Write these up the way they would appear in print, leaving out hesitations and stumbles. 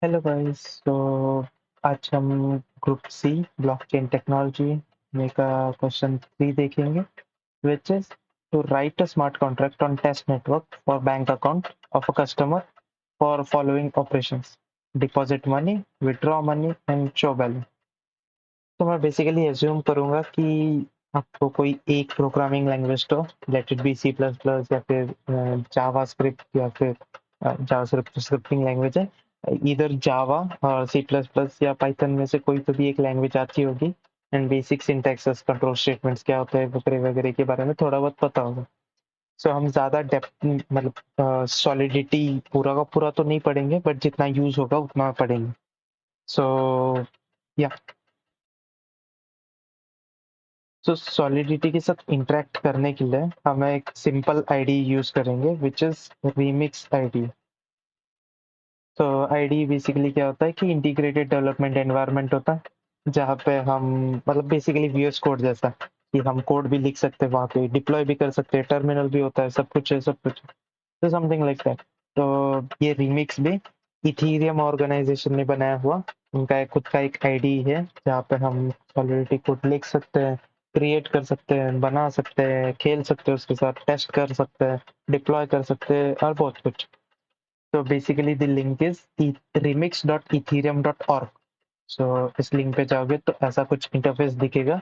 Hello guys. आज हम group C blockchain technology में का क्वेश्चन 3 देखेंगे, which is to write a smart contract on test network for bank account of a customer for following operations: deposit money, withdraw money and show balance. तो मैं basically assume करूंगा कि आपको कोई एक प्रोग्रामिंग लैंग्वेज तो let it be C plus plus या फिर जावास्क्रिप्ट या फिर जावास्क्रिप्ट स्क्रिप्टिंग लैंग्वेज है, इधर जावा और सी प्लस प्लस या पाइथन में से कोई तो भी एक लैंग्वेज आती होगी and basic syntaxes control statements क्या होते हैं वगैरह वगैरह के बारे में थोड़ा बहुत पता होगा। सो हम ज़्यादा डेप्थ मतलब सॉलिडिटी पूरा का पूरा तो नहीं पढ़ेंगे, बट जितना यूज होगा उतना पढ़ेंगे। सो या सॉलिडिटी के साथ इंटरेक्ट करने के लिए हम एक सिंपल आईडी यूज करेंगे विच इज रीमिक्स आईडी। तो आईडी बेसिकली क्या होता है कि इंटीग्रेटेड डेवलपमेंट एनवायरनमेंट होता है जहाँ पे हम मतलब बेसिकली वीएस कोड जैसा कि हम कोड भी लिख सकते हैं, वहाँ पे डिप्लॉय भी कर सकते हैं, टर्मिनल भी होता है, सब कुछ है, सब कुछ। तो समथिंग लाइक दैट। तो ये रीमिक्स भी इथीरियम ऑर्गेनाइजेशन ने बनाया हुआ उनका एक खुद का एक आईडी है जहाँ पे हम सॉलिडिटी कोड लिख सकते हैं, क्रिएट कर सकते हैं, बना सकते हैं, खेल सकते हैं, उसके साथ टेस्ट कर सकते हैं, डिप्लॉय कर सकते हैं और बहुत कुछ। तो basically the link is remix.ethereum.org। सो इस लिंक पे जाओगे तो ऐसा कुछ इंटरफेस दिखेगा,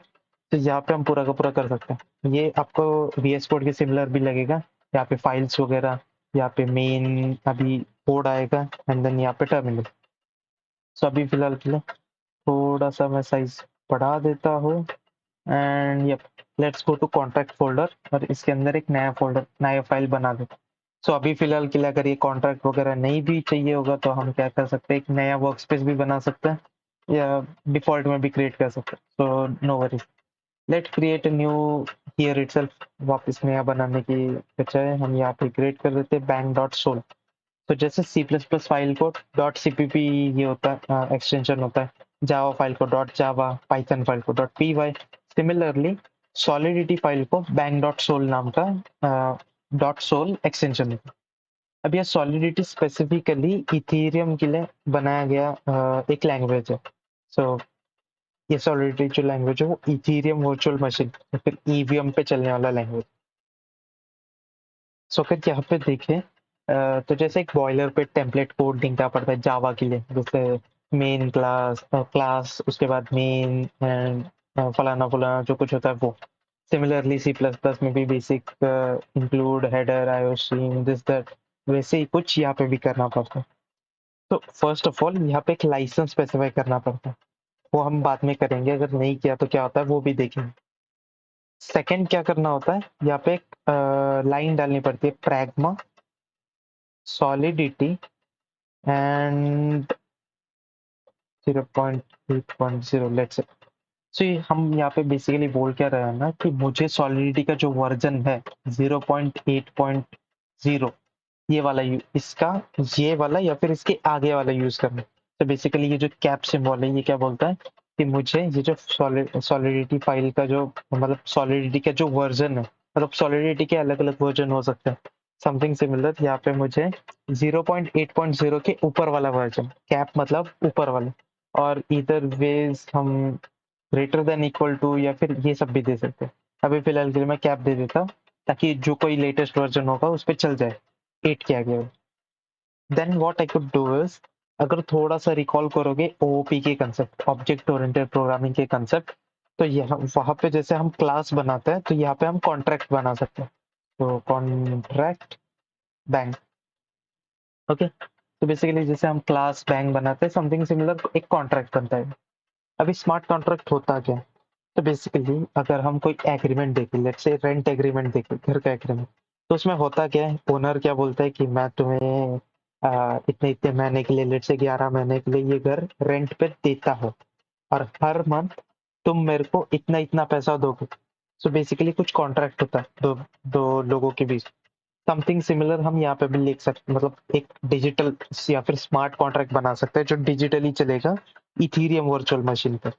तो यहाँ पे हम पूरा का पूरा कर सकते हैं। ये आपको VS कोड के सिमिलर भी लगेगा। यहाँ पे फाइल्स वगैरह, यहाँ पे मेन अभी कोड आएगा एंड देन यहाँ पे टर्मिनल। सो अभी फिलहाल के लिए थोड़ा सा मैं साइज बढ़ा देता हूँ and yup, let's go to contract folder और इसके अंदर एक नया फोल्डर नया फाइल बना देते हैं। सो अभी फिलहाल के लिए अगर ये कॉन्ट्रैक्ट वगैरह नहीं भी चाहिए होगा तो हम क्या कर सकते हैं, एक नया वर्क स्पेस भी बना सकते हैं या डिफॉल्ट में भी क्रिएट कर सकते हैं। So no worry, let create new here itself. वापस नया बनाने की बजाय हम यहाँ पे क्रिएट कर देते हैं बैंक डॉट सोल। तो जैसे सी प्लस प्लस फाइल को डॉट सीपीपी ये होता है, एक्सटेंशन होता है, जावा फाइल को डॉट जावा, पाइथन फाइल को dot P Y, similarly solidity file को बैंक डॉट सोल नाम का डॉट सोल एक्सटेंशन होता है। अब यह सॉलिडिटी स्पेसिफिकली इथेरियम के लिए बनाया गया एक लैंग्वेज है। सो ये सॉलिडिटी जो लैंग्वेज है वो इथेरियम वर्चुअल मशीन या फिर ईवीएम पे चलने वाला लैंग्वेज। सो फिर यहाँ पे देखें, तो जैसे एक बॉयलर पे टेम्पलेट कोड लिखना पड़ता है जावा के लिए, जैसे मेन क्लास क्लास उसके बाद मेन एंड फलाना फलाना जो कुछ होता है वो। सिमिलरली सी प्लस प्लस में भी basic include header iostream this that, वैसे ही कुछ यहाँ पे भी करना पड़ता है। तो फर्स्ट ऑफ ऑल यहाँ पे एक लाइसेंस स्पेसिफाई करना पड़ता है, वो हम बाद में करेंगे, अगर नहीं किया तो क्या होता है वो भी देखेंगे। सेकंड क्या करना होता है, यहाँ पे एक लाइन डालनी पड़ती है, pragma solidity and 0.8.0 let's say. सो ये हम यहाँ पे बेसिकली बोल क्या रहे हैं ना कि मुझे सॉलिडिटी का जो वर्जन है 0.8.0 ये वाला इसका ये वाला या फिर इसके आगे वाला यूज करना है। तो बेसिकली ये जो कैप सिंबल है ये क्या बोलता है कि मुझे ये जो सॉलिडिटी फाइल का जो मतलब सॉलिडिटी का जो वर्जन है, मतलब सॉलिडिटी के अलग अलग वर्जन हो सकते हैं, समथिंग सिमिलर यहाँ पे मुझे 0.8.0 के ऊपर वाला वर्जन, कैप मतलब ऊपर वाला, और इधर वेज हम ग्रेटर देन इक्वल टू या फिर ये सब भी दे सकते हैं। अभी फिलहाल के लिए मैं कैप दे देता हूँ ताकि जो कोई लेटेस्ट वर्जन होगा उस पर चल जाए 8 के आगे। Then what I could do is, अगर थोड़ा सा रिकॉल करोगे ओओपी के कंसेप्ट, ऑब्जेक्ट ओरिएंटेड प्रोग्रामिंग के कंसेप्ट, तो यहाँ वहां पे जैसे हम क्लास बनाते हैं तो यहाँ पे हम कॉन्ट्रैक्ट बना सकते हैं। तो कॉन्ट्रैक्ट बैंक, ओके। तो बेसिकली जैसे हम क्लास बैंक बनाते हैं समथिंग सिमिलर एक कॉन्ट्रैक्ट बनता है। अभी स्मार्ट कॉन्ट्रैक्ट होता क्या है, तो बेसिकली अगर हम कोई एग्रीमेंट देखें, लेट्स से रेंट एग्रीमेंट देखें, घर का एग्रीमेंट, तो उसमें होता क्या है, ओनर क्या बोलता है कि मैं तुम्हें इतने इतने महीने के लिए, लेट्स से 11 महीने के लिए ये घर रेंट पे देता हूँ और हर मंथ तुम मेरे को इतना इतना पैसा दोगे। सो बेसिकली कुछ कॉन्ट्रैक्ट होता है दो लोगों के बीच। समथिंग सिमिलर हम यहाँ पे भी लिख सकते, मतलब एक डिजिटल या फिर स्मार्ट कॉन्ट्रैक्ट बना सकते हैं जो डिजिटली चलेगा इथीरियम वर्चुअल मशीन पे।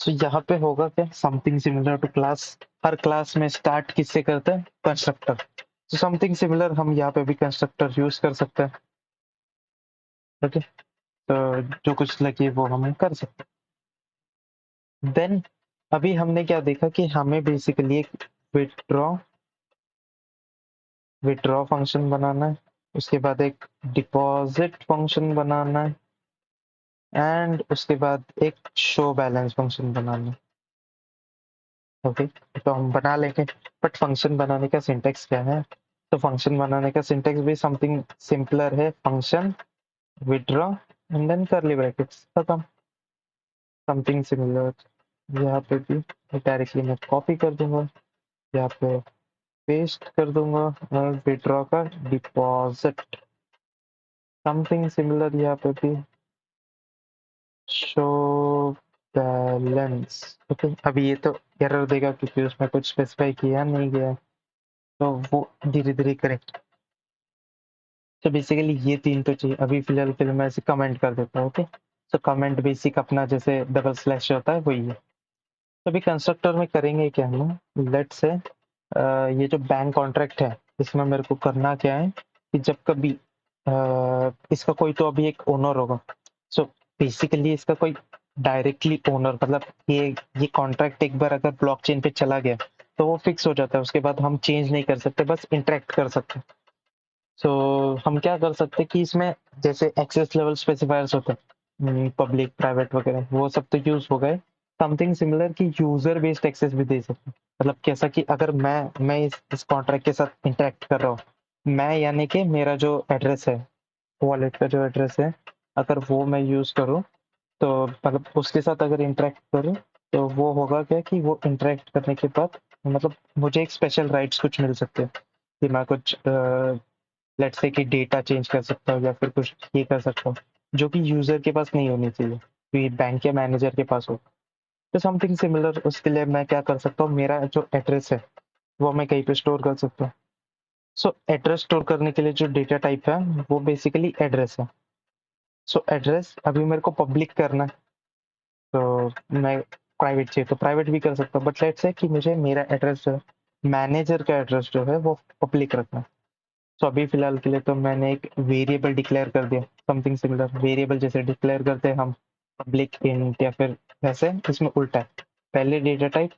सो यहाँ पे होगा क्या, समथिंग सिमिलर टू क्लास। हर क्लास में स्टार्ट किससे करते हैं, कंस्ट्रक्टर। तो समथिंग सिमिलर हम यहाँ पे भी कंस्ट्रक्टर यूज कर सकते हैं, ओके। तो जो कुछ लगे वो हम कर सकते हैं। देन अभी हमने क्या देखा कि हमें बेसिकली एक विथड्रॉ विथड्रॉ फंक्शन बनाना है, उसके बाद एक डिपॉजिट फंक्शन बनाना है, एंड उसके बाद एक शो बैलेंस फंक्शन बनाना है। ओके, तो हम बना लेंगे, बट फंक्शन बनाने का सिंटेक्स क्या है? तो फंक्शन बनाने का सिंटेक्स भी समथिंग सिंपलर है, function withdraw and then curly brackets, खत्म। समथिंग सिमिलर यहाँ पे भी डायरेक्टली मैं कॉपी कर दूंगा, यहाँ पे पेस्ट कर दूंगा और विथड्रॉ का डिपॉजिट, समथिंग सिमिलर यहाँ पे भी शो बैलेंस। ओके, अभी ये तो एरर देगा क्योंकि उसमें कुछ स्पेसिफाई किया नहीं गया है, तो वो धीरे धीरे करेक्ट। तो बेसिकली ये तीन तो चाहिए। अभी फिलहाल के लिए मैं इसे कमेंट कर देता हूँ। ओके, तो कमेंट बेसिक अपना जैसे डबल स्लैश होता है वही है। तो अभी कंस्ट्रक्टर में करेंगे क्या हम, लेट से ये जो बैंक कॉन्ट्रैक्ट है इसमें मेरे को करना क्या है कि जब कभी इसका कोई तो अभी एक ओनर होगा। सो बेसिकली इसका कोई डायरेक्टली ओनर, मतलब ये कॉन्ट्रैक्ट एक बार अगर ब्लॉकचेन पे चला गया तो वो फिक्स हो जाता है, उसके बाद हम चेंज नहीं कर सकते, बस इंटरेक्ट कर सकते हैं। सो हम क्या कर सकते हैं कि इसमें जैसे एक्सेस लेवल स्पेसिफायर्स होते हैं, पब्लिक प्राइवेट वगैरह, वो सब तो यूज हो गए। समथिंग सिमिलर कि यूजर बेस्ड एक्सेस भी दे सकते हैं, मतलब कैसा कि अगर मैं इस कॉन्ट्रैक्ट के साथ इंटरेक्ट कर रहा हूँ, मैं यानी कि मेरा जो एड्रेस है, वॉलेट का जो एड्रेस है, अगर वो मैं यूज करूँ तो मतलब उसके साथ अगर इंटरेक्ट करूँ तो वो होगा क्या कि वो इंटरेक्ट करने के बाद मतलब मुझे एक स्पेशल राइट्स कुछ मिल सकते हैं कि मैं कुछ लेट्स से कि डेटा चेंज कर सकता हूँ या फिर कुछ ये कर सकता हूँ जो कि यूजर के पास नहीं होनी चाहिए, कि बैंक के मैनेजर के पास हो। तो समथिंग सिमिलर उसके लिए मैं क्या कर सकता हूँ, मेरा जो एड्रेस है वो मैं कहीं पे स्टोर कर सकता हूँ। सो एड्रेस स्टोर करने के लिए जो डेटा टाइप है वो बेसिकली एड्रेस है। सो एड्रेस अभी मेरे को पब्लिक करना है, तो मैं प्राइवेट चाहिए तो प्राइवेट भी कर सकता हूँ, बट लेट्स से कि मुझे मेरा एड्रेस जो है, मैनेजर का एड्रेस जो है वो पब्लिक रखना है। तो अभी फिलहाल के लिए तो मैंने एक वेरिएबल डिक्लेयर कर दिया, समथिंग सिमिलर वेरिएबल जैसे डिक्लेयर करते हैं हम पब्लिक इंट या फिर वैसे, इसमें उल्टा है, पहले data type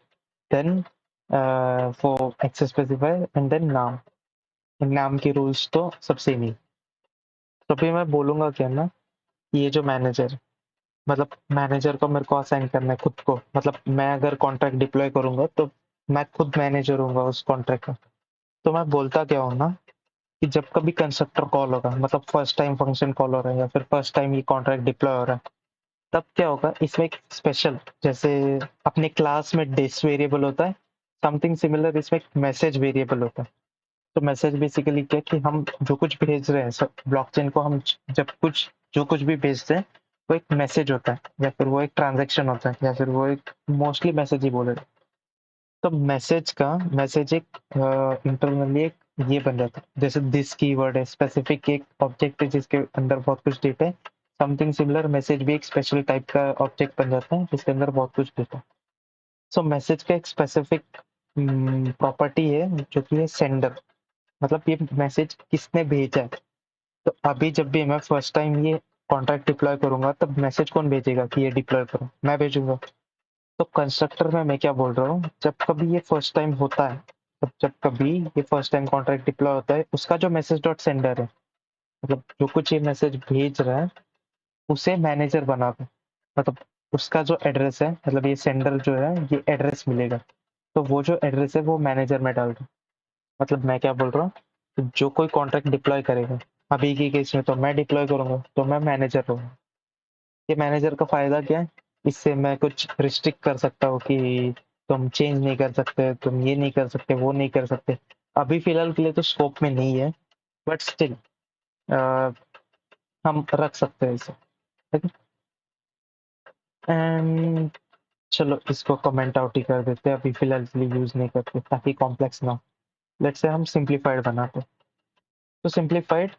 then for access specifier and then नाम। नाम के रूल्स तो सब सेम ही। तो फिर मैं बोलूंगा क्या ना, ये जो मैनेजर, मतलब मैनेजर को मेरे को असाइन करना है खुद को, मतलब मैं अगर कॉन्ट्रैक्ट डिप्लॉय करूंगा तो मैं खुद मैनेजर हूंगा उस कॉन्ट्रैक्ट का। तो मैं बोलता क्या हूँ ना कि जब कभी कंस्ट्रक्टर कॉल होगा, मतलब फर्स्ट टाइम फंक्शन कॉल हो रहा है या फिर फर्स्ट टाइम ये कॉन्ट्रैक्ट डिप्लॉय हो रहा है, तब क्या होगा इसमें एक स्पेशल, जैसे अपने क्लास में डिस वेरिएबल होता है, समथिंग सिमिलर इसमें एक मैसेज वेरिएबल होता है। तो मैसेज बेसिकली क्या कि हम जो कुछ भेज रहे हैं ब्लॉकचेन को, हम जब कुछ जो कुछ भी भेजते हैं वो एक मैसेज होता है या फिर वो एक ट्रांजैक्शन होता है या फिर वो एक मोस्टली मैसेज ही बोले। तो मैसेज एक इंटरनली एक ये बन जाता है, जैसे दिस कीवर्ड है, स्पेसिफिक एक ऑब्जेक्ट है जिसके अंदर बहुत कुछ डेटा है। समथिंग सिमिलर मैसेज भी एक स्पेशल टाइप का ऑब्जेक्ट बन जाता है जिसके अंदर बहुत कुछ डेटा है। सो मैसेज का एक स्पेसिफिक प्रॉपर्टी है जो कि है सेंडर, मतलब ये मैसेज किसने भेजा है। तो अभी जब भी मैं फर्स्ट टाइम ये कॉन्ट्रैक्ट डिप्लॉय करूंगा तब मैसेज कौन भेजेगा कि ये डिप्लॉय करो, मैं भेजूंगा। तो कंस्ट्रक्टर में मैं क्या बोल रहा हूँ, जब कभी ये फर्स्ट टाइम होता है, तब जब कभी ये फर्स्ट टाइम कॉन्ट्रैक्ट डिप्लॉय होता है, उसका जो मैसेज डॉट सेंडर है, मतलब जो कुछ ये मैसेज भेज रहा है उसे मैनेजर बना दो। मतलब उसका जो एड्रेस है, मतलब ये सेंडर जो है ये एड्रेस मिलेगा, तो वो जो एड्रेस है वो मैनेजर में डाल दो। मतलब मैं क्या बोल रहा हूँ, तो जो कोई कॉन्ट्रैक्ट डिप्लॉय करेगा, अभी की केस में तो मैं डिप्लॉय करूंगा तो मैं मैनेजर रहूंगा। ये मैनेजर का फायदा क्या है, इससे मैं कुछ रिस्ट्रिक्ट कर सकता हूँ कि तुम चेंज नहीं कर सकते, तुम ये नहीं कर सकते, वो नहीं कर सकते। अभी फिलहाल के लिए तो स्कोप में नहीं है, बट स्टिल हम रख सकते हैं इसे, ठीक है। एंड चलो इसको कमेंट आउट ही कर देते हैं, अभी फिलहाल के लिए यूज नहीं करते ताकि कॉम्प्लेक्स ना हो। लेट्स से हम सिंप्लीफाइड बनाते हैं। तो सिंप्लीफाइड,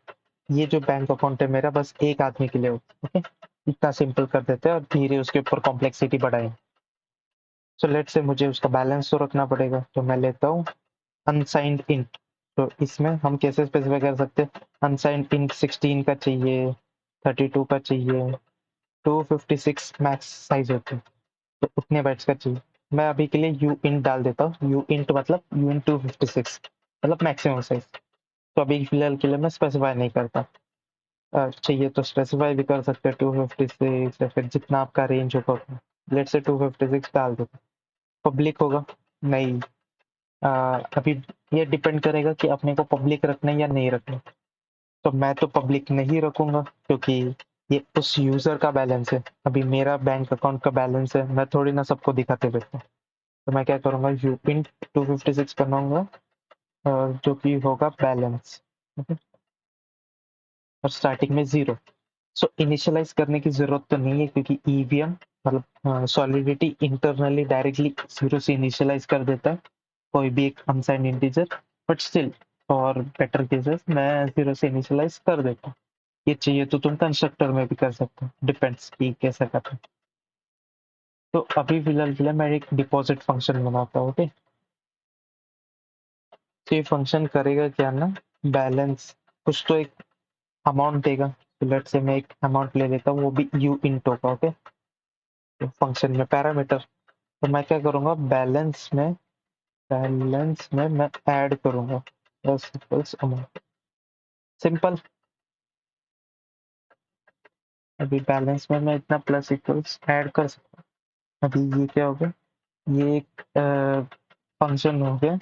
ये जो बैंक अकाउंट है मेरा बस एक आदमी के लिए होता है, ओके, इतना सिंपल कर देते हैं और धीरे उसके ऊपर कॉम्प्लेक्सिटी बढ़ाएं। सो लेट से मुझे उसका बैलेंस तो रखना पड़ेगा, तो मैं लेता हूँ अनसाइंड इंट। तो इसमें हम कैसे स्पेसिफाई कर सकते हैं, अनसाइंड इंट 16 का चाहिए, 32 का चाहिए, 256 मैक्स साइज होते हैं, तो उतने बाइट्स का चाहिए। मैं अभी के लिए यू इंट डाल देता हूँ, यू इंट मतलब यू इन 256 मतलब मैक्सिमम साइज। तो अभी फिलहाल के लिए मैं स्पेसिफाई नहीं करता। चाहिए तो स्पेसिफाई भी कर सकते हैं 256 या फिर जितना आपका रेंज होगा, लेट से 256 डाल देते। पब्लिक होगा नहीं, अभी ये डिपेंड करेगा कि अपने को पब्लिक रखना है या नहीं रखना। तो मैं तो पब्लिक नहीं रखूंगा, क्योंकि ये उस यूजर का बैलेंस है। अभी मेरा बैंक अकाउंट का बैलेंस है, मैं थोड़ी ना सबको दिखाते रहता हूँ। तो मैं क्या करूंगा, यू पिन 256 बनाऊंगा, जो कि होगा बैलेंस, और स्टार्टिंग में 0। सो इनिशियलाइज करने की जरूरत तो नहीं है, क्योंकि ईवीएम मतलब सॉलिडिटी इंटरनली डायरेक्टली 0 से इनिशियलाइज कर देता है कोई भी एक unsigned integer. But still for better cases मैं 0 से इनिशियलाइज कर देता हूँ। ये चाहिए तो तुम कंस्ट्रक्टर में भी कर सकते हो, डिपेंड्स कि कैसा करते हो। तो अभी फिलहाल के लिए मैं एक डिपॉजिट फंक्शन बनाता हूँ। ओके, तो ये फंक्शन करेगा क्या ना, बैलेंस कुछ तो एक अमाउंट देगा। तो लेट से मैं एक अमाउंट ले लेता हूँ, वो भी यू इंट होगा। ओके, तो फंक्शन में पैरामीटर, तो मैं क्या करूंगा, बैलेंस में मैं ऐड करूंगा प्लस इक्वल्स अमाउंट, सिंपल। अभी बैलेंस में मैं इतना प्लस इक्वल्स ऐड कर सकता हूँ। अभी ये क्या हो गया, ये एक फंक्शन हो गया।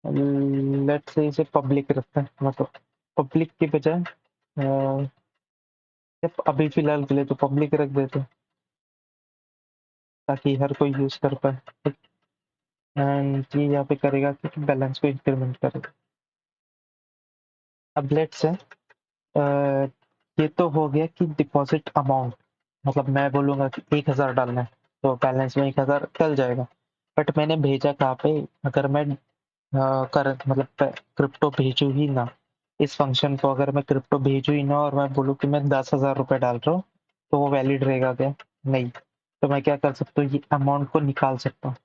लेट से इसे पब्लिक रखते हैं, मतलब पब्लिक की बजाय अभी फिलहाल के लिए तो पब्लिक रख देते हैं, ताकि हर कोई यूज कर पाए। एंड ये यहाँ पे करेगा कि बैलेंस को इंक्रीमेंट करेगा। अब लेट से ये तो हो गया कि डिपॉजिट अमाउंट, मतलब मैं बोलूंगा कि 1000 डालना है, तो बैलेंस में 1000 डल जाएगा। बट मैंने भेजा कहाँ पे, अगर मैं कर मतलब क्रिप्टो भेजू ही ना, इस फंक्शन को अगर मैं क्रिप्टो भेजू ही ना और मैं बोलूँ कि मैं 10,000 रुपए डाल रहा हूँ, तो वो वैलिड रहेगा क्या? नहीं। तो मैं क्या कर सकता हूँ, ये अमाउंट को निकाल सकता हूँ।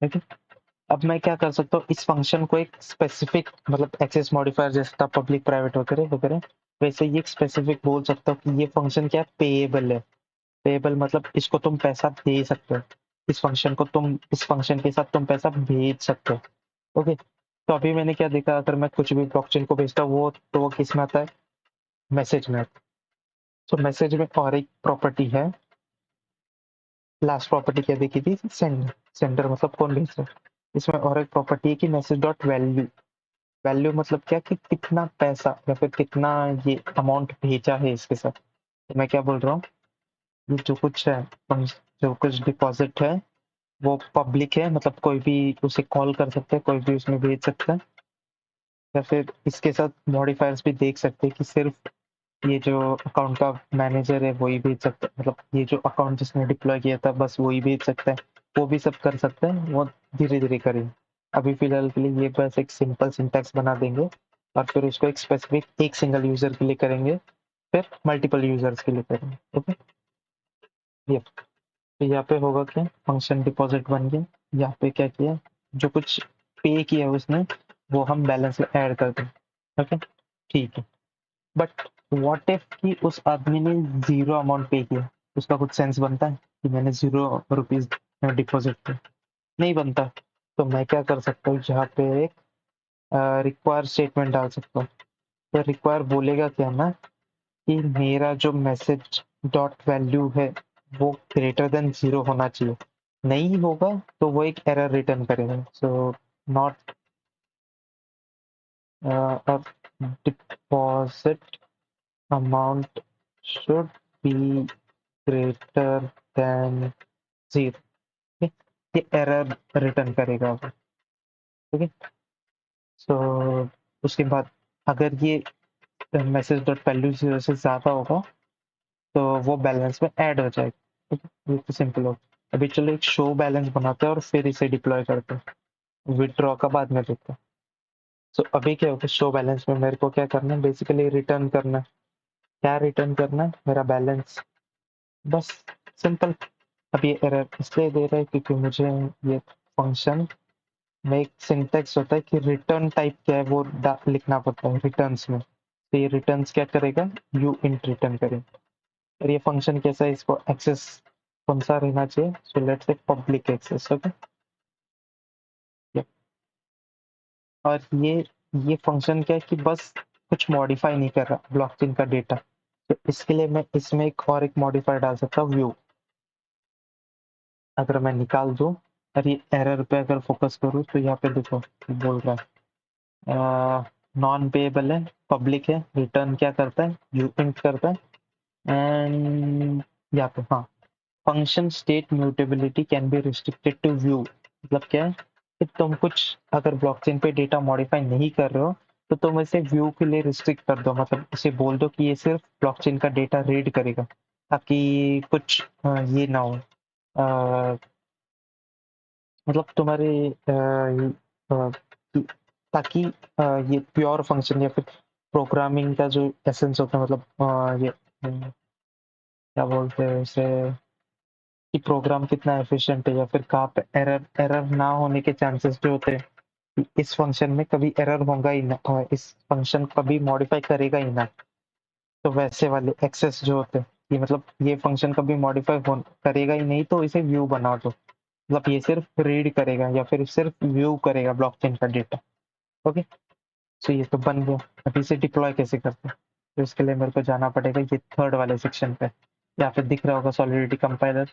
ठीक है, अब मैं क्या कर सकता हूँ, इस फंक्शन को एक स्पेसिफिक मतलब एक्सेस मॉडिफायर जैसा पब्लिक प्राइवेट वगैरह वगैरह, वैसे ये एक स्पेसिफिक बोल सकता हूँ कि ये फंक्शन क्या पेएबल है। पेएबल मतलब इसको तुम पैसा दे सकते हो, इस फंक्शन को तुम, इस फंक्शन के साथ तुम पैसा भेज सकते हो। ओके, तो अभी मैंने क्या देखा, अगर मैं कुछ भी ब्लॉकचेन को भेजता हूँ, वो तो वो किस में आता है, मैसेज में। तो मैसेज में और एक प्रॉपर्टी है, लास्ट प्रॉपर्टी क्या देखी थी, सेंडर। सेंडर मतलब कौन भेज रहा है। इसमें और एक प्रॉपर्टी है कि मैसेज डॉट वैल्यू। वैल्यू मतलब क्या, कि कितना पैसा या फिर कितना ये अमाउंट भेजा है इसके साथ। तो मैं क्या बोल रहा हूँ, ये जो कुछ है, जो कुछ डिपॉजिट है वो पब्लिक है, मतलब कोई भी उसे कॉल कर सकता है, कोई भी उसमें भेज सकता है, या फिर इसके साथ मॉडिफायर्स भी देख सकते हैं कि सिर्फ ये जो अकाउंट का मैनेजर है वही भेज सकता है, मतलब ये जो अकाउंट जिसने डिप्लॉय किया था बस वही भेज सकता है। वो भी सब कर सकते हैं, वो धीरे धीरे करेंगे। अभी फिलहाल के लिए ये बस एक सिंपल सिंटैक्स बना देंगे, और फिर उसको एक स्पेसिफिक एक सिंगल यूजर के लिए करेंगे, फिर मल्टीपल यूजर्स के लिए करेंगे। ओके, ये तो यहाँ पे होगा क्या, फंक्शन डिपॉजिट बन गया। यहाँ पे क्या किया, जो कुछ पे किया उसने वो हम बैलेंस में ऐड कर दें। ओके, ठीक है। बट व्हाट इफ कि उस आदमी ने 0 अमाउंट पे किया, उसका कुछ सेंस बनता है कि मैंने 0 रुपीज डिपॉजिट किया? नहीं बनता। तो मैं क्या कर सकता हूँ, यहाँ पे एक रिक्वायर स्टेटमेंट डाल सकता हूँ। तो रिक्वायर बोलेगा क्या ना, कि मेरा जो मैसेज डॉट वैल्यू है वो ग्रेटर देन 0 होना चाहिए। नहीं होगा तो वो एक एरर रिटर्न करेगा। So not deposit amount should be greater than 0। ये एरर रिटर्न करेगा। ठीक है, सो उसके बाद अगर ये मैसेज डॉट वैल्यू 0 से ज़्यादा होगा तो वो बैलेंस में ऐड हो जाएगा। ठीक है, ये तो सिंपल हो। अभी चलो एक शो बैलेंस बनाते हैं और फिर इसे डिप्लॉय करते हैं, विदड्रॉ का बाद में देखते हैं। सो अभी क्या होगा, शो बैलेंस में मेरे को क्या करना है, बेसिकली रिटर्न करना है। क्या रिटर्न करना है, मेरा बैलेंस, बस, सिंपल। अब ये एरर इसलिए दे रहा है क्योंकि मुझे ये फंक्शन में एक सिंटेक्स होता है कि रिटर्न टाइप क्या है वो लिखना पड़ता है रिटर्न्स में। तो ये रिटर्न्स क्या करेगा, यू इंट रिटर्न करेगा। और ये फंक्शन कैसा है, इसको एक्सेस कौन सा रहना चाहिए, so let's say public access. Okay, और ये फंक्शन क्या है कि बस कुछ मॉडिफाई नहीं कर रहा ब्लॉकचेन का डेटा, तो इसके लिए मैं इसमें एक मॉडिफायर डाल सकता हूँ, व्यू। अगर मैं निकाल दूं और ये एरर पे अगर फोकस करूँ तो यहाँ पे देखो बोल रहा है नॉन पेएबल है, पब्लिक है, रिटर्न क्या करता है, यू प्रिंट करता है, एंड यहाँ पे हाँ, function state mutability can be restricted to view. मतलब क्या है कि तुम कुछ अगर ब्लॉकचेन पे डेटा मॉडिफाई नहीं कर रहे हो तो तुम इसे व्यू के लिए रिस्ट्रिक्ट कर दो, मतलब इसे बोल दो कि ये सिर्फ ब्लॉकचेन का डेटा रीड करेगा, ताकि कुछ ये ना हो, मतलब तुम्हारे ताकि ये प्योर फंक्शन या फिर प्रोग्रामिंग का जो एसेंस होता है, मतलब ये क्या बोलते हैं उसे, कि प्रोग्राम कितना एफिशिएंट है या फिर कहाँ पे एरर एरर ना होने के चांसेस जो होते हैं, इस फंक्शन में कभी एरर होगा ही ना, इस फंक्शन कभी मॉडिफाई करेगा ही ना, तो वैसे वाले एक्सेस जो होते हैं कि मतलब ये फंक्शन कभी मॉडिफाई करेगा ही नहीं, तो इसे व्यू बना दो, मतलब ये सिर्फ रीड करेगा या फिर सिर्फ व्यू करेगा ब्लॉकचेन का डेटा। ओके, सो ये तो बन गया। अभी इसे डिप्लॉय कैसे करते हैं, तो इसके लिए मेरे को जाना पड़ेगा ये थर्ड वाले सेक्शन पे, यहाँ पे दिख रहा होगा सॉलिडिटी कंपाइलर।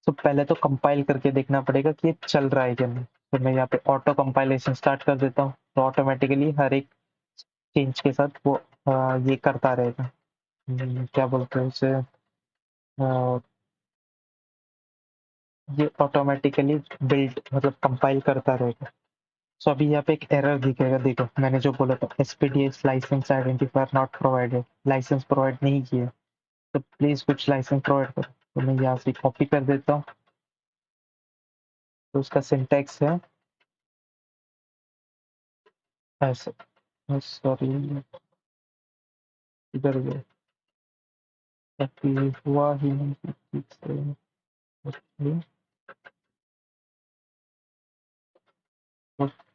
तो पहले तो कंपाइल करके देखना पड़ेगा कि ये चल रहा है कि नहीं, तो मैं यहाँ पे ऑटो कंपाइलेशन स्टार्ट कर देता हूँ, तो ऑटोमेटिकली हर एक चेंज के साथ वो ये करता रहेगा। क्या बोलते हैं उसे, ये ऑटोमेटिकली बिल्ड मतलब कंपाइल करता रहेगा। सो अभी यहाँ पे एक एरर दिखेगा, देखो मैंने जो बोला था SPDX licence identifier not provided, licence provide नहीं किए, तो प्लीज कुछ लाइसेंस प्रोवाइड करो। तो मैं यहाँ से कॉपी कर देता हूँ, तो उसका सिंटैक्स है ऐसे, सॉरी इधर गए, हुआ ही नहीं ठीक से। ओके, ओके,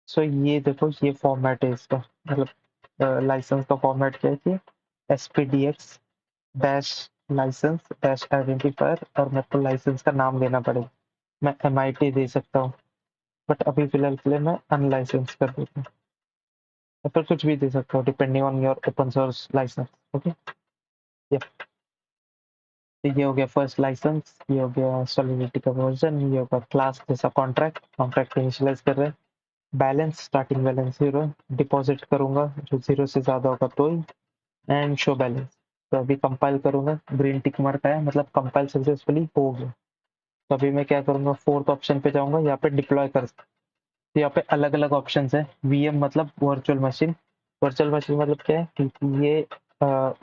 सो ये देखो ये फॉर्मेट है इसका, मतलब लाइसेंस का फॉर्मेट क्या है कि एसपीडीएक्स डैश लाइसेंस डैश आइडेंटिफायर, और मेरे को लाइसेंस का नाम देना पड़ेगा। मैं एमआईटी दे सकता हूँ, बट अभी फिलहाल के लिए मैं अनलाइसेंस कर देता हूँ, या फिर कुछ भी दे सकता हूँ depending on your open source license. Okay, तो ये हो गया फर्स्ट लाइसेंस, ये हो गया सॉलिडिटी का वर्जन, ये होगा क्लास जैसा कॉन्ट्रैक्ट, कॉन्ट्रैक्ट इनिशियलाइज कर रहे हैं, बैलेंस स्टार्टिंग बैलेंस 0, डिपॉजिट करूंगा जो 0 से ज्यादा होगा तो ही, एंड शो बैलेंस। तो अभी कंपाइल करूंगा, ग्रीन टिक मार्क आया, मतलब कंपाइल सक्सेसफुली हो गया। तो अभी मैं क्या करूंगा, फोर्थ ऑप्शन पे जाऊंगा, यहाँ पे डिप्लॉय कर, तो यहाँ पे अलग अलग ऑप्शन है। वीएम मतलब वर्चुअल मशीन, वर्चुअल मशीन मतलब क्या है कि ये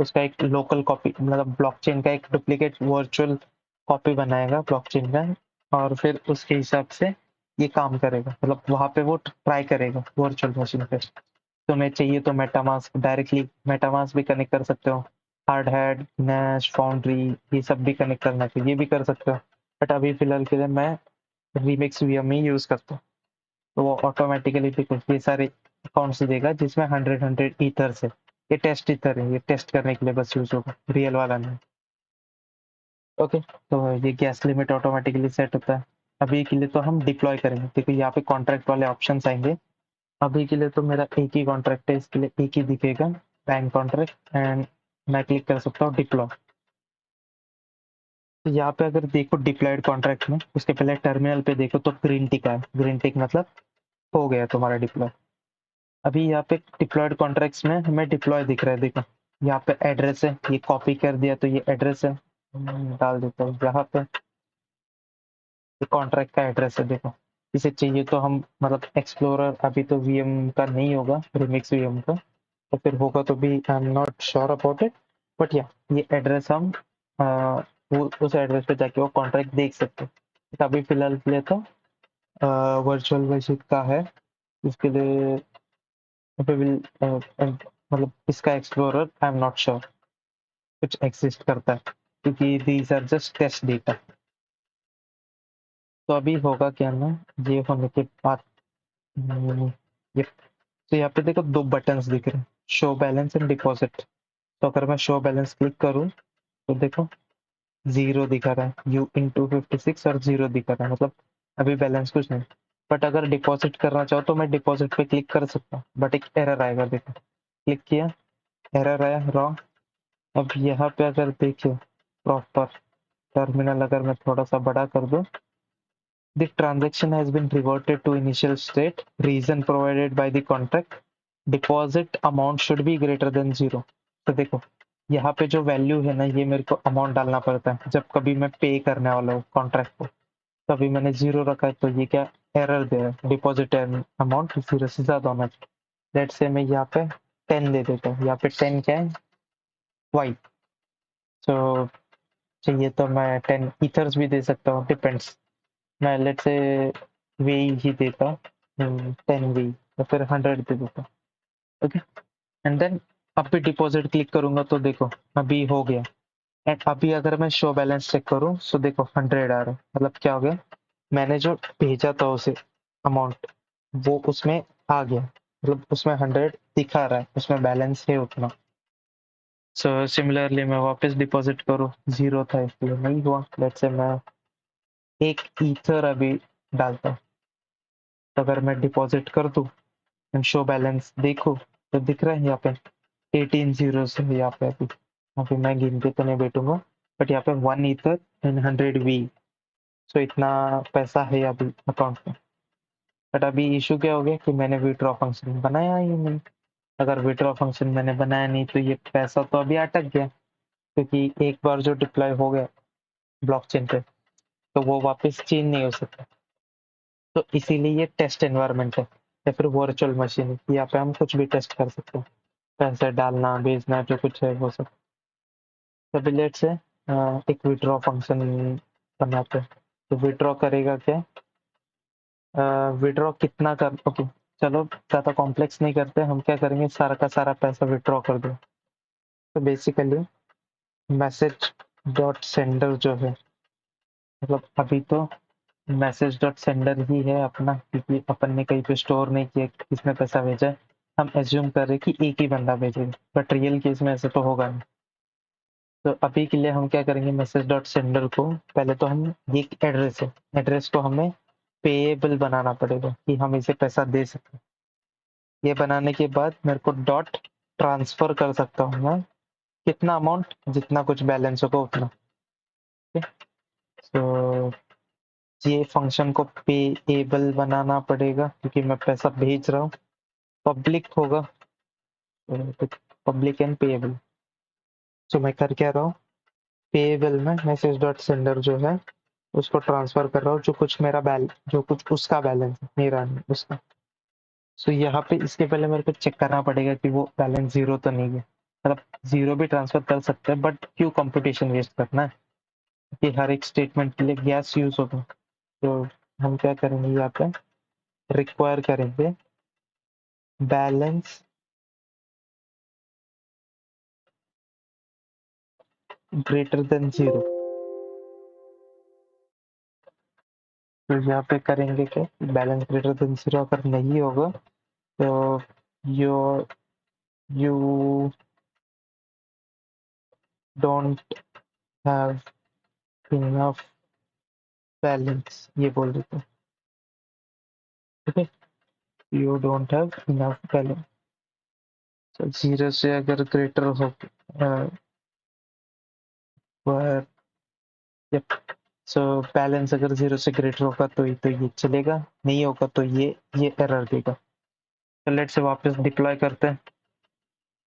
उसका एक लोकल कॉपी, मतलब ब्लॉकचेन का एक डुप्लीकेट वर्चुअल कॉपी बनाएगा ब्लॉकचेन का, और फिर उसके हिसाब से ये काम करेगा, मतलब वहां पे वो ट्राई करेगा वर्चुअल मशीन पे। तुम्हें चाहिए तो मेटामास्क, डायरेक्टली मेटामास्क भी कनेक्ट कर सकते हो, हार्ड हैट, नैश, फाउंड्री, ये सब भी कनेक्ट करना चाहिए, ये भी कर सकते हो, बट अभी फिलहाल के लिए मैं रीमिक्स वीएम ही यूज करता हूँ। तो वो ऑटोमेटिकली देखो ये सारे अकाउंट्स देगा जिसमें 100 ईथर है, ये टेस्ट ईथर है, ये टेस्ट करने के लिए बस यूज होगा, रियल वाला नहीं। ओके, तो ये गैस लिमिट ऑटोमेटिकली सेट होता है। अभी के लिए तो हम डिप्लॉय करेंगे, देखो यहाँ पे कॉन्ट्रैक्ट वाले ऑप्शंस आएंगे। अभी के लिए तो मेरा एक ही कॉन्ट्रैक्ट है, इसके लिए एक ही दिखेगा, बैंक कॉन्ट्रैक्ट, एंड मैं क्लिक कर सकता हूँ डिप्लॉय। तो यहाँ पे अगर देखो डिप्लॉयड कॉन्ट्रैक्ट में, उसके पहले टर्मिनल पे देखो तो ग्रीन टिक है, ग्रीन टिक मतलब हो गया तुम्हारा डिप्लॉय। अभी यहाँ पे डिप्लॉयड कॉन्ट्रैक्ट्स में हमें डिप्लॉय दिख रहा है, देखो यहाँ पे एड्रेस है, ये कॉपी कर दिया तो ये एड्रेस है, डाल देता हूँ यहाँ पे, ये कॉन्ट्रैक्ट का एड्रेस है, देखो इसे चाहिए तो हम मतलब एक्सप्लोरर, अभी तो वीएम का नहीं होगा, रिमिक्स वीएम का, तो फिर होगा तो भी आई am not sure about it, but या ये एड्रेस हम वो उस एड्रेस पे जाके वो कॉन्ट्रैक्ट देख सकते हैं। तो अभी फिलहाल के लिए तो वर्चुअल मशीन का है, इसके लिए अभी मतलब इसका explorer I am not sure कुछ एग्जिस्ट करता है। क्योंकि these are just test data. तो अभी होगा क्या ना, ये होने के बाद ये तो यहाँ पे देखो दो बटन्स दिख रहे हैं, शो बैलेंस एंड डिपॉजिट। तो अगर मैं शो बैलेंस क्लिक करूँ तो देखो 0 दिखा रहा है, यू इन 256 और 0 दिखा रहा है, मतलब अभी बैलेंस कुछ नहीं। बट अगर डिपॉजिट करना चाहो तो मैं डिपॉजिट पे क्लिक कर सकता हूँ, बट एक एरर आएगा। देखो क्लिक किया, एरर आया, रॉन्ग। अब यहाँ पे अगर देखिए प्रॉपर टर्मिनल अगर मैं थोड़ा सा बड़ा कर दूं, the transaction has been reverted to initial state, reason provided by the contract, deposit amount should be greater than 0। तो देखो यहाँ पे जो वैल्यू है ना, ये मेरे को अमाउंट डालना पड़ता है जब कभी मैं पे करने वाला हूँ कॉन्ट्रैक्ट को। तभी मैंने 0 रखा है, तो ये क्या एरर दे रहा है, डिपॉजिट अमाउंट 0 से ज्यादा होना चाहिए। लेट्स से मैं यहाँ पे 10 दे देता हूँ, यहाँ पे 10 क्या है, वाई। तो चाहिए तो मैं 10 ईथर्स भी दे सकता हूँ, डिपेंड्स। मैं लेट्स से वी ही देता हूँ, 10 वी, या फिर 100 दे देता हूँ। ओके, एंड देन अब भी डिपॉजिट क्लिक करूंगा तो देखो अभी हो गया। एंड अभी अगर मैं शो बैलेंस चेक करूँ तो देखो 100 आ रहा है, मतलब क्या हो गया, मैंने जो भेजा था उसे अमाउंट वो उसमें आ गया, मतलब उसमें 100 दिखा रहा है, उसमें बैलेंस है उतना। सो सिमिलरली मैं वापस डिपॉजिट करूँ, 0 था इसलिए नहीं हुआ। लेट्स से मैं एक ईथर अभी डालता हूँ, तो अगर मैं डिपॉजिट कर दूं एंड शो बैलेंस देखो तो दिख रहा है यहाँ पे 18 zeros है यहाँ पे। अभी मैं गिन के तो नहीं बैठूंगा, बट यहाँ पे 1 ईथर एंड 100 वी। सो इतना पैसा है अभी अकाउंट में। बट अभी इशू क्या हो गया कि मैंने विड्रॉ फंक्शन बनाया ही नहीं। अगर विड्रॉ फंक्शन मैंने बनाया नहीं तो ये पैसा तो अभी अटक गया, क्योंकि एक बार जो डिप्लॉय हो गया ब्लॉकचेन पे तो वो वापस चेंज नहीं हो सकता। तो इसीलिए ये टेस्ट एनवायरनमेंट है, या फिर वर्चुअल मशीन है, यहाँ पे हम कुछ भी टेस्ट कर सकते हैं, पैसे डालना भेजना जो कुछ है वो सब। तो लेट से एक विड्रॉ फंक्शन बनाते हैं। तो विड्रॉ करेगा क्या, विड्रॉ कितना कर, ओके चलो ज़्यादा कॉम्प्लेक्स नहीं करते, हम क्या करेंगे सारा का सारा पैसा विड्रॉ कर दो। तो बेसिकली मैसेज डॉट सेंडर जो है, मतलब अभी तो मैसेज डॉट सेंडर ही है अपना, क्योंकि अपन ने कहीं पे स्टोर नहीं किया कि किसने पैसा भेजा है। हम एज्यूम कर रहे कि एक ही बंदा भेजेगा, बट रियल केस में ऐसे तो होगा नहीं। तो अभी के लिए हम क्या करेंगे, मैसेज डॉट सेंडर को पहले तो हम, ये एड्रेस है, एड्रेस को हमें पेएबल बनाना पड़ेगा कि हम इसे पैसा दे सकें। ये बनाने के बाद मेरे को डॉट ट्रांसफर कर सकता हूँ मैं कितना अमाउंट, जितना कुछ बैलेंस होगा उतना। तो ये फंक्शन को पेएबल बनाना पड़ेगा क्योंकि मैं पैसा भेज रहा हूँ, पब्लिक होगा, पब्लिक एंड पेएबल। तो मैं कर क्या रहा हूँ, पेएबल में मैसेज डॉट सेंडर जो है उसको ट्रांसफर कर रहा हूँ, जो कुछ मेरा जो कुछ उसका बैलेंस है, मेरा नहीं उसका। सो यहाँ पे इसके पहले मेरे को चेक करना पड़ेगा कि वो बैलेंस 0 तो नहीं है, मतलब 0 भी ट्रांसफर कर सकते हैं, बट क्यों कंप्यूटेशन वेस्ट करना है कि हर एक स्टेटमेंट के लिए गैस यूज होगा। तो हम क्या करेंगे, यहाँ पे रिक्वायर करेंगे बैलेंस ग्रेटर देन 0। तो यहाँ पे करेंगे कि बैलेंस ग्रेटर देन 0 अगर नहीं होगा तो your you don't have enough balance, ये बोल देते हैं। ठीक है, you don't have enough balance. तो 0 से अगर ग्रेटर हो, सो बैलेंस अगर 0 से ग्रेटर होगा तो ये चलेगा, नहीं होगा तो ये एरर देगा। तो लेट से वापस डिप्लॉय करते हैं,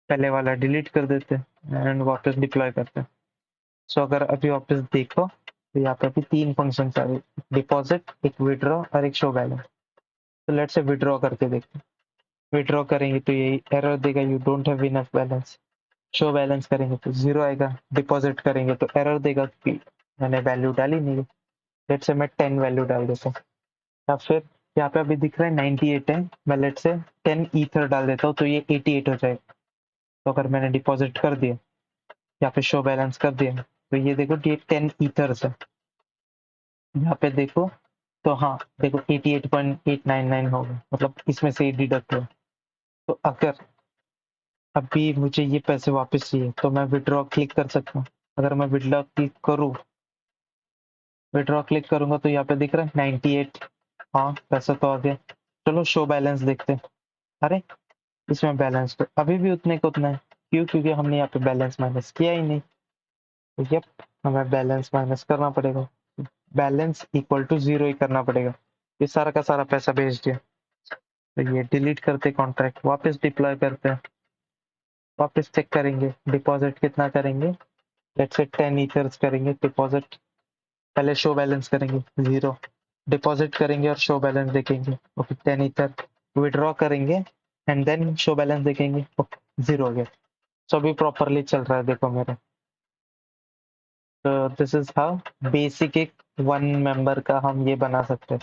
पहले वाला डिलीट कर देते हैं एंड वापस डिप्लॉय करते हैं। सो अगर अभी वापस देखो तो यहाँ पे अभी 3 फंक्शन आ गए, डिपॉजिट, एक विड्रॉ और एक शो बैलेंस। तो लेट से विड्रॉ करके देखते हैं। विड्रॉ करेंगे तो ये एरर देगा, you don't have enough balance. Show balance करेंगे तो 0 आएगा, डिपॉजिट करेंगे तो एरर देगा कि मैंने वैल्यू डाली नहीं है। लेट से मैं 10 वैल्यू डाल देता हूँ, या फिर यहाँ पे अभी दिख रहा है 98 है, मैं लेट से 10 ईथर डाल देता हूँ तो ये 88 हो जाएगा। तो अगर मैंने डिपॉजिट कर दिया या फिर शो बैलेंस कर दिया तो ये देखो ये 10 ईथर्स है। यहाँ पे देखो तो हाँ देखो 88.899 होगा, मतलब इसमें से डिडक्ट हुआ। तो अगर अभी मुझे ये पैसे वापस चाहिए तो मैं विड्रॉ क्लिक कर सकता हूँ। अगर मैं विड्रॉ क्लिक करूँ, विड्रॉ क्लिक करूंगा तो यहाँ पे दिख रहा है 98। हाँ पैसा तो आ गया। चलो शो बैलेंस देखते हैं। अरे इसमें बैलेंस तो अभी भी उतने का उतना है। क्यों? क्योंकि हमने यहाँ पे बैलेंस माइनस किया ही नहीं। तो यप, हमें बैलेंस माइनस करना पड़ेगा। बैलेंस इक्वल टू 0 ही करना पड़ेगा। ये सारा का सारा पैसा भेज दिया। तो ये डिलीट करते कॉन्ट्रैक्ट, वापस डिप्लॉय करते हैं, वापस चेक करेंगे डिपॉजिट कितना करेंगे। लेट्स से 10 ईथर्स करेंगे डिपॉजिट। पहले शो बैलेंस करेंगे 0, डिपॉजिट करेंगे और शो बैलेंस देखेंगे। ओके 10 ईथर विड्रॉ करेंगे एंड देन शो बैलेंस देखेंगे। ओके 0 हो गया। सो अभी प्रॉपरली चल रहा है देखो मेरा। तो दिस इज हाउ बेसिक एक वन मेंबर का हम ये बना सकते हैं,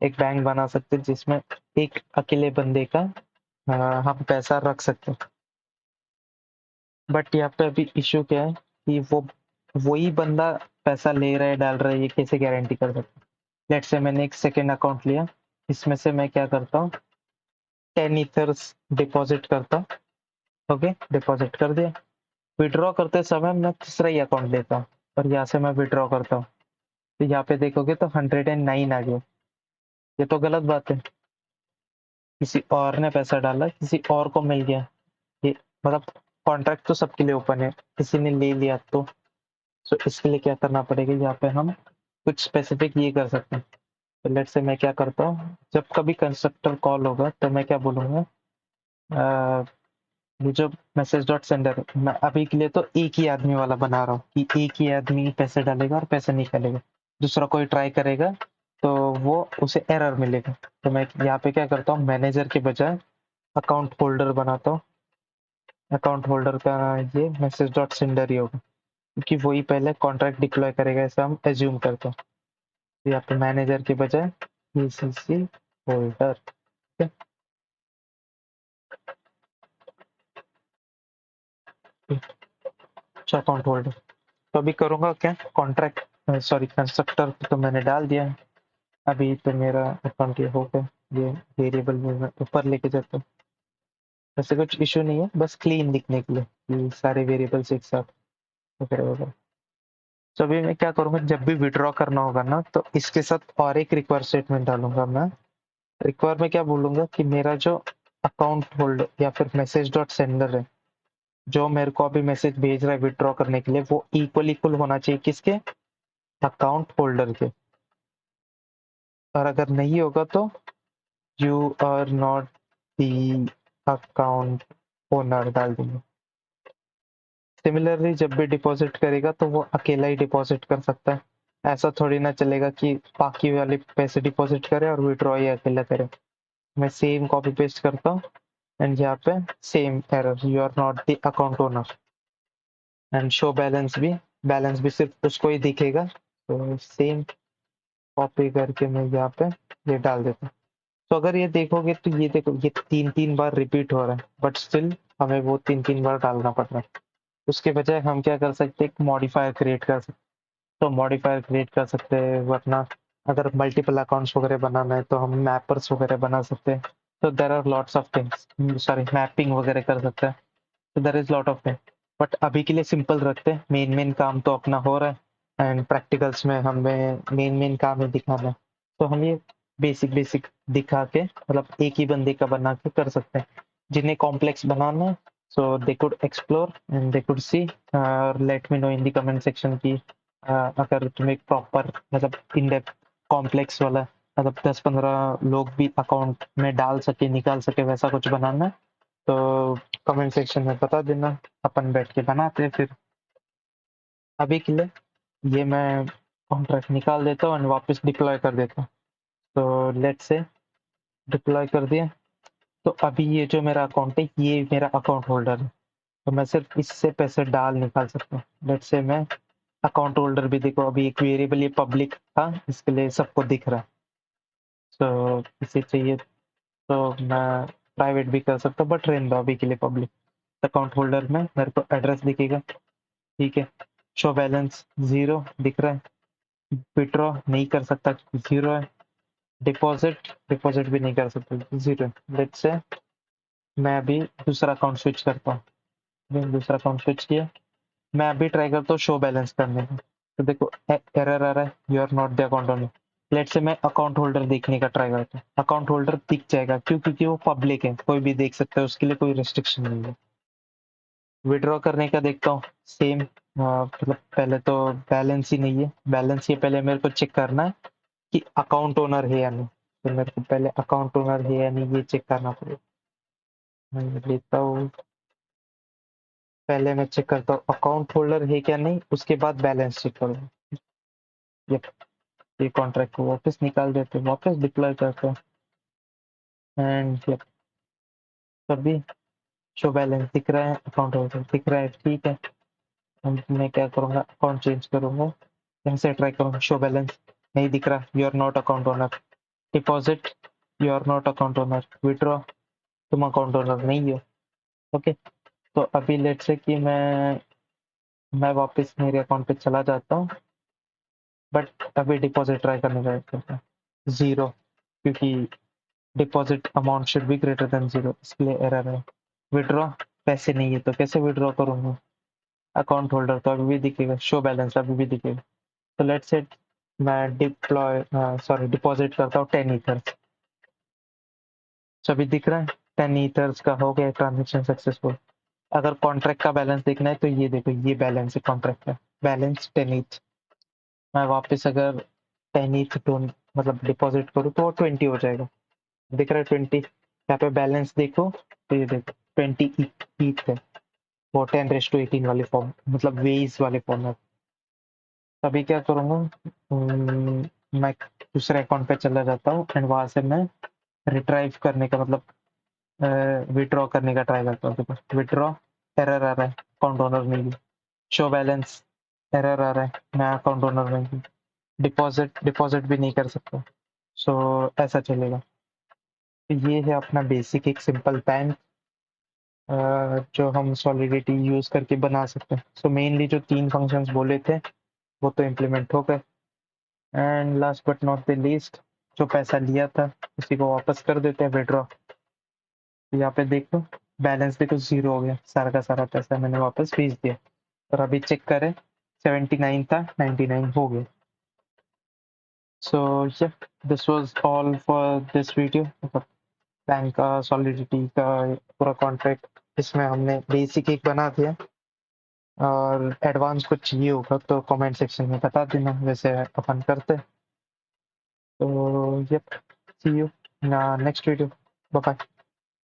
एक बैंक बना सकते हैं जिसमें एक अकेले बंदे का हम पैसा रख सकते हैं। बट यहाँ पे अभी इश्यू क्या है कि वो वही बंदा पैसा ले रहा है डाल रहा है, ये कैसे गारंटी कर सकते हैं? लेट्स से मैंने एक सेकेंड अकाउंट लिया, इसमें से मैं क्या करता हूँ 10 ईथर्स डिपॉजिट करता हूँ। ओके डिपॉजिट कर दिया। विड्रॉ करते समय मैं तीसरा ही अकाउंट लेता हूँ और यहाँ से मैं विड्रॉ करता हूँ। तो यहाँ पे देखोगे तो 109 आ गया। ये तो गलत बात है। किसी और ने पैसा डाला, किसी और को मिल गया। ये मतलब कॉन्ट्रैक्ट तो सबके लिए ओपन है, किसी ने ले लिया तो इसके लिए क्या करना पड़ेगा, यहाँ पे हम कुछ स्पेसिफिक ये कर सकते हैं। तो लेट्स से मैं क्या करता हूँ, जब कभी कंस्ट्रक्टर कॉल होगा तो मैं क्या बोलूँगा, ये जो मैसेज डॉट सेंडर है मैं अभी के लिए तो एक ही आदमी वाला बना रहा हूँ कि एक ही आदमी पैसे डालेगा और पैसे निकालेगा। दूसरा कोई ट्राई करेगा तो वो उसे एरर मिलेगा। तो मैं यहाँ पे क्या करता हूँ, मैनेजर के बजाय अकाउंट होल्डर बनाता हूँ। अकाउंट होल्डर का ये मैसेज डॉट सेंडर ही होगा क्योंकि वही पहले कॉन्ट्रैक्ट डिप्लॉय करेगा, ऐसा हम एज्यूम करते हैं। तो यहाँ पे मैनेजर के बजाय ईसीसी होल्डर। अच्छा अकाउंट होल्डर तो अभी करूंगा क्या, कॉन्ट्रैक्ट सॉरी कंस्ट्रक्टर तो मैंने डाल दिया है। अभी तो मेरा अकाउंट ये हो गया, ये वेरिएबल में मैं ऊपर लेके जाता हूँ। वैसे कुछ इशू नहीं है, बस क्लीन दिखने के लिए कि सारे वेरिएबल्स एक साथ वगैरह वगैरह। तो अभी मैं क्या करूंगा, जब भी विड्रॉ करना होगा ना तो इसके साथ और एक रिक्वायर स्टेटमेंट डालूंगा मैं। रिक्वायर में क्या बोलूंगा कि मेरा जो अकाउंट होल्डर या फिर मैसेज डॉट सेंडर है, जो मेरे को अभी मैसेज भेज रहा है विड्रॉ करने के लिए, वो इक्वल इक्वल होना चाहिए किसके, अकाउंट होल्डर के। और अगर नहीं होगा तो you are not the account owner डाल देंगे। सिमिलरली जब भी डिपॉजिट करेगा तो वो अकेला ही डिपॉजिट कर सकता है। ऐसा थोड़ी ना चलेगा कि बाकी वाले पैसे डिपॉजिट करे और विड्रॉ ही अकेला करे। मैं सेम कॉपी पेस्ट करता हूँ एंड यहाँ पे same error, you are not the account owner. And show balance भी सिर्फ उसको ही दिखेगा। तो सेम कॉपी करके मैं यहाँ पे ये डाल देता हूँ। तो अगर ये देखोगे तो ये देखो ये 3-3 बार रिपीट हो रहा है, बट स्टिल हमें वो 3-3 बार डालना पड़ रहा है। उसके बजाय हम क्या कर सकते हैं, एक मॉडिफायर क्रिएट कर सकते हैं। तो मॉडिफायर क्रिएट कर सकते हैं, वरना अगर मल्टीपल अकाउंट्स वगैरह बनाना है तो हम मैपर्स वगैरह बना सकते हैं। तो there are lots of things, sorry mapping वगैरह कर सकते हैं। तो there is lot of thing, but अभी के लिए सिंपल रखते हैं। मेन काम तो अपना हो रहा है एंड प्रैक्टिकल्स में हमें मेन काम ही दिखाना है। तो हम ये बेसिक दिखा के मतलब एक ही बंदे का बना के कर सकते हैं। जिन्हें कॉम्प्लेक्स बनाना है so they could explore and they could see और let me know in the comment section की अगर तुम्हें एक प्रॉपर मतलब इन डेप्थ कॉम्प्लेक्स वाला मतलब 10-15 लोग भी अकाउंट में डाल सके निकाल सके वैसा कुछ बनाना है तो कमेंट सेक्शन में बता देना, अपन बैठ के बनाते हैं फिर। अभी के लिए ये मैं कॉन्ट्रैक्ट निकाल देता हूँ एंड वापस डिप्लॉय कर देता हूँ। तो लेट्स से डिप्लॉय कर दिया। तो अभी ये जो मेरा अकाउंट है ये मेरा अकाउंट होल्डर है, तो मैं सिर्फ इससे पैसे डाल निकाल सकता हूँ। लेट्स से मैं अकाउंट होल्डर भी देखो अभी एक वेरिएबल ये पब्लिक था इसके लिए सबको दिख रहा है। तो इसे चाहिए तो मैं प्राइवेट भी कर सकता हूँ बट रहने दो अभी के लिए पब्लिक। अकाउंट होल्डर में मेरे को एड्रेस दिखेगा, ठीक है। शो बैलेंस 0 दिख रहा है, विड्रॉ नहीं कर सकता 0 है, डिपॉजिट भी नहीं कर सकता 0। लेट्स से मैं अभी दूसरा अकाउंट स्विच करता हूँ, दूसरा अकाउंट स्विच किया, मैं अभी ट्राई करता हूँ शो बैलेंस करने का, तो देखो एरर आ रहा है, you are not the account owner. Let's say मैं अकाउंट होल्डर देखने का ट्राई करता हूँ, अकाउंट होल्डर दिख जाएगा, क्यों? क्योंकि वो पब्लिक है, कोई भी देख सकता है, उसके लिए कोई रेस्ट्रिक्शन नहीं है। विड्रॉ करने का देखता हूँ, सेम मतलब पहले तो बैलेंस ही नहीं है, बैलेंस ये पहले मेरे को चेक करना है कि अकाउंट ओनर है या नहीं, तो मेरे को पहले अकाउंट ओनर है या नहीं ये चेक करना पड़ेगा। मैं लेता हूँ, पहले मैं चेक करता हूँ अकाउंट होल्डर है क्या नहीं, उसके बाद बैलेंस चेक करूँगा। ये कॉन्ट्रैक्ट को वापस निकाल देते हैं, वापस डिप्लॉय करते हैं, एंड तभी शो बैलेंस दिख रहा है, अकाउंट होल्डर दिख रहा है, ठीक है। मैं क्या करूँगा, अकाउंट चेंज करूँगा, यहाँ से ट्राई करूँगा, शो बैलेंस नहीं दिख रहा, you are not account owner. Deposit, you are not account owner. Withdraw, तुम अकाउंट ओनर नहीं हो। ओके, तो अभी लेट से कि मैं वापस मेरे अकाउंट पे चला जाता हूँ, बट अभी डिपॉजिट ट्राई करने का करता हूँ 0, क्योंकि deposit amount should be greater than 0, इसलिए एरर है। विड्रॉ, पैसे नहीं है तो कैसे विड्रॉ करूँगा, अकाउंट होल्डर तो अभी भी दिखेगा, शो बैलेंस अभी भी दिखेगा। तो लेट्स से मैं डिपॉजिट करता हूँ 10 ईथर्स, सभी दिख रहा है 10 ईथर्स का हो गया ट्रांजेक्शन सक्सेसफुल। अगर कॉन्ट्रैक्ट का बैलेंस देखना है तो ये देखो, ये बैलेंस है कॉन्ट्रैक्ट का, बैलेंस 10 ईथ। मैं वापस अगर 10 ईथ मतलब डिपॉजिट करूँ तो वो 20 हो जाएगा, दिख रहा है 20। यहाँ पे बैलेंस देखो तो ये देखो 20 ईथ है, वो 10⁻18 वाले फॉर्म, मतलब वेज वाले फॉर्म में। अभी क्या करूँगा, मैं दूसरे अकाउंट पे चला जाता हूँ एंड वहां से मैं रिट्राइव करने का मतलब विड्रॉ करने का ट्राई करता हूँ। विड्रॉ, एरर आ रहा है, अकाउंट ओनर नहीं है। शो बैलेंस, एरर आ रहा है, मैं अकाउंट ओनर नहीं हूँ। डिपॉजिट भी नहीं कर सकता, सो ऐसा चलेगा। तो ये है अपना बेसिक एक सिंपल बैंक जो हम सॉलिडिटी यूज करके बना सकते हैं। सो मेनली जो 3 फंक्शंस बोले थे वो तो इम्प्लीमेंट हो गए, and last but not the least, जो पैसा लिया था उसी को वापस कर देते हैं, विड्रॉ। यहाँ पे देखो बैलेंस देखो 0 हो गया, सारा का सारा पैसा मैंने वापस भेज दिया। और अभी चेक करें 79 था, 99 हो गया। So this was all for this video, मतलब बैंक का सॉलिडिटी का पूरा कॉन्ट्रैक्ट इसमें हमने बेसिक एक बना दिया, और एडवांस कुछ चाहिए होगा तो कमेंट सेक्शन में बता देना, वैसे अपन करते। तो see you next video, bye bye.